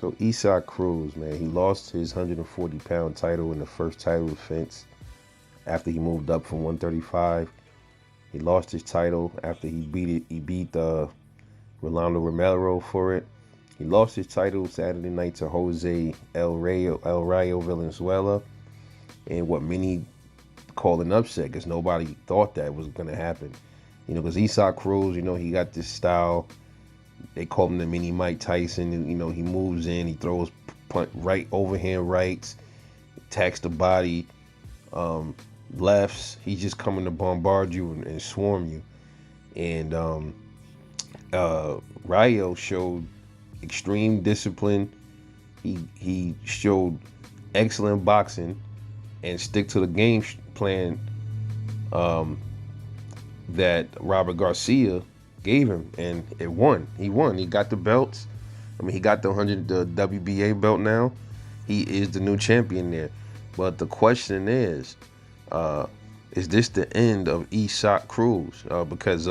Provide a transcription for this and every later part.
So Isaac Cruz, man, he lost his 140-pound title in the first title defense after he moved up from 135. He lost his title after he beat it. He beat Rolando Romero for it. He lost his title Saturday night to Jose El Rayo Valenzuela, and what many call an upset because nobody thought that was going to happen. Because Isaac Cruz, he got this style. They call him the mini Mike Tyson. And, he moves in, he throws right overhand rights, attacks the body, lefts. He's just coming to bombard you and swarm you. And Rayo showed extreme discipline. He showed excellent boxing and stick to the game plan that Robert Garcia gave him, and it won. He won. He got the belts. He got the WBA belt now. He is the new champion there. But the question is this the end of Isaac Cruz? Because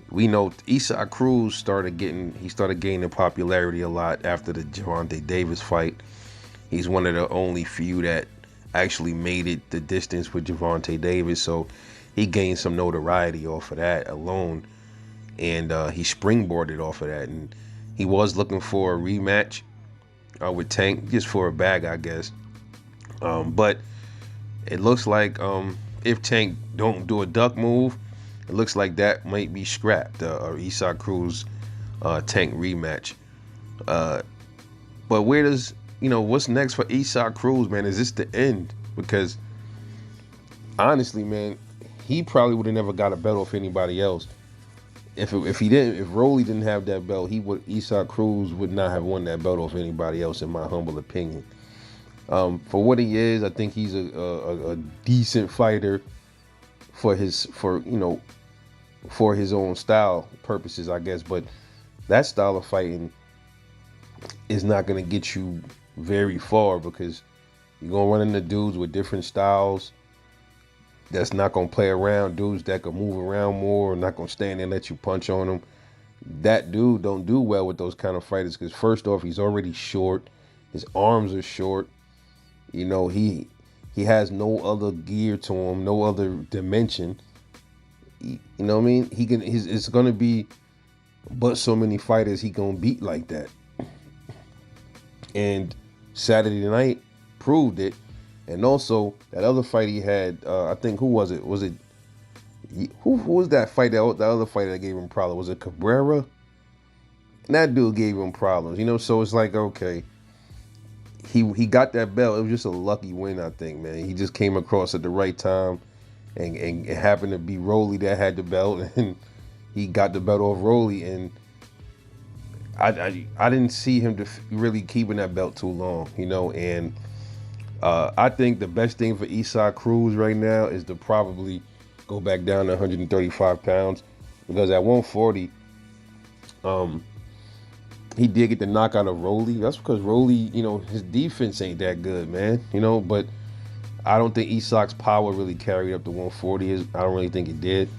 we know Isaac Cruz started gaining popularity a lot after the Gervonta Davis fight. He's one of the only few that actually made it the distance with Gervonta Davis, so he gained some notoriety off of that alone, and he springboarded off of that, and he was looking for a rematch with Tank, just for a bag, I guess. But it looks like if Tank don't do a duck move, it looks like that might be scrapped, or Isaac Cruz Tank rematch. But where does what's next for Isaac Cruz, man? Is this the end? Because honestly, man, he probably would have never got a belt off anybody else. If Rolly didn't have that belt, Isaac Cruz would not have won that belt off anybody else, in my humble opinion. For what he is, I think he's a decent fighter for his own style purposes, I guess. But that style of fighting is not going to get you very far, because you're going to run into dudes with different styles that's not going to play around, dudes that can move around more, not going to stand there and let you punch on them. That dude don't do well with those kind of fighters, because first off, he's already short. His arms are short. He has no other gear to him, no other dimension. You know what I mean? It's going to be but so many fighters he going to beat like that. And Saturday night proved it. And also that other fight he had, I think, who was it? Who was that fight? That other fighter that gave him problems? Was it Cabrera? And that dude gave him problems, So it's like, okay, he got that belt. It was just a lucky win, I think, man. He just came across at the right time, and it happened to be Rolly that had the belt, and he got the belt off Rolly, and I didn't see him really keeping that belt too long, and I think the best thing for Isaac Cruz right now is to probably go back down to 135 pounds, because at 140, he did get the knockout of Rolly. That's because Rolly, his defense ain't that good, man, but I don't think Isaac's power really carried up to 140. I don't really think it did.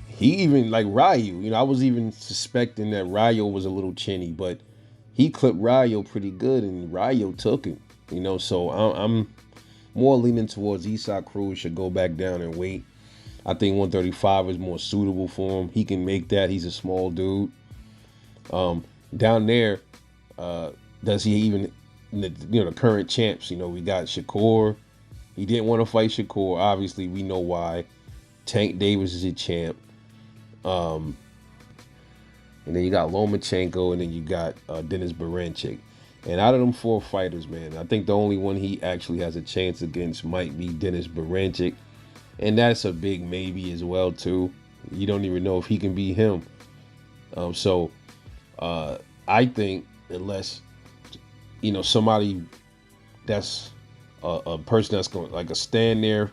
He even, like Rayo, I was even suspecting that Rayo was a little chinny, but he clipped Rayo pretty good, and Rayo took it, so I'm more leaning towards Isaac Cruz should go back down and wait. I think 135 is more suitable for him. He can make that. He's a small dude. Down there, does he even, the current champs, we got Shakur. He didn't want to fight Shakur. Obviously, we know why. Tank Davis is a champ. And then you got Lomachenko, and then you got Denis Beranchyk. And out of them four fighters, man, I think the only one he actually has a chance against might be Denis Beranchyk. And that's a big maybe as well, too. You don't even know if he can beat him. So I think unless, somebody that's a person that's going like a stand there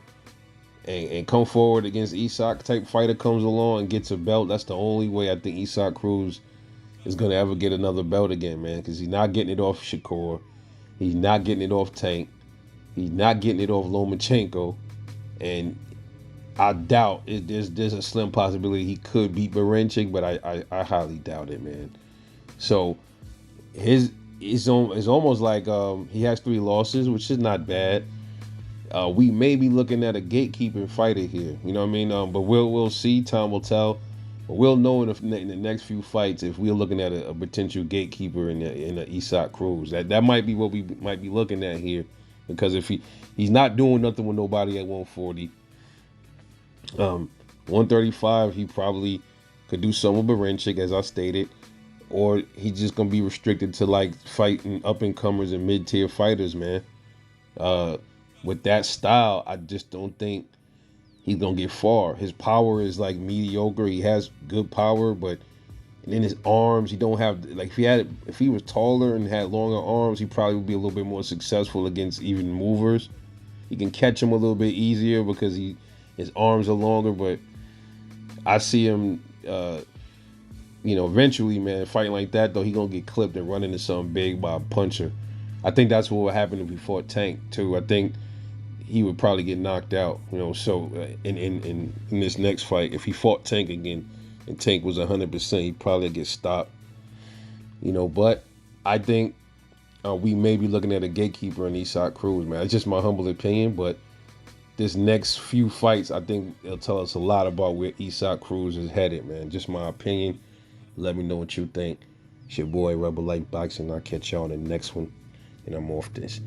and come forward against Isaac type fighter comes along and gets a belt, that's the only way I think Isaac Cruz is going to ever get another belt again, man, because he's not getting it off Shakur. He's not getting it off Tank. He's not getting it off Lomachenko. And I doubt there's a slim possibility he could beat Beranchyk, but I highly doubt it, man. So his it's almost like he has 3 losses, which is not bad. We may be looking at a gatekeeper fighter here. You know what I mean? But we'll see. Time will tell. But we'll know in the next few fights if we're looking at a potential gatekeeper in the Isak Cruz. That might be what we might be looking at here, because if he's not doing nothing with nobody at 140, 135 he probably could do some with Barenchik, as I stated, or he's just gonna be restricted to like fighting up and comers and mid tier fighters, man. Uh, with that style, I just don't think he's gonna get far. His power is like mediocre. He has good power, but in his arms, he don't have like if he was taller and had longer arms, he probably would be a little bit more successful against even movers. He can catch him a little bit easier because his arms are longer, but I see him eventually, man, fighting like that though, he gonna get clipped and run into something big by a puncher. I think that's what would happen if he fought Tank too. I think he would probably get knocked out. So in this next fight, if he fought Tank again, and Tank was 100%, he'd probably get stopped. But I think we may be looking at a gatekeeper in Isak Cruz, man. It's just my humble opinion, but this next few fights, I think it'll tell us a lot about where Isak Cruz is headed, man. Just my opinion. Let me know what you think. It's your boy Rebel Life Boxing. I'll catch y'all in the next one, and I'm off this.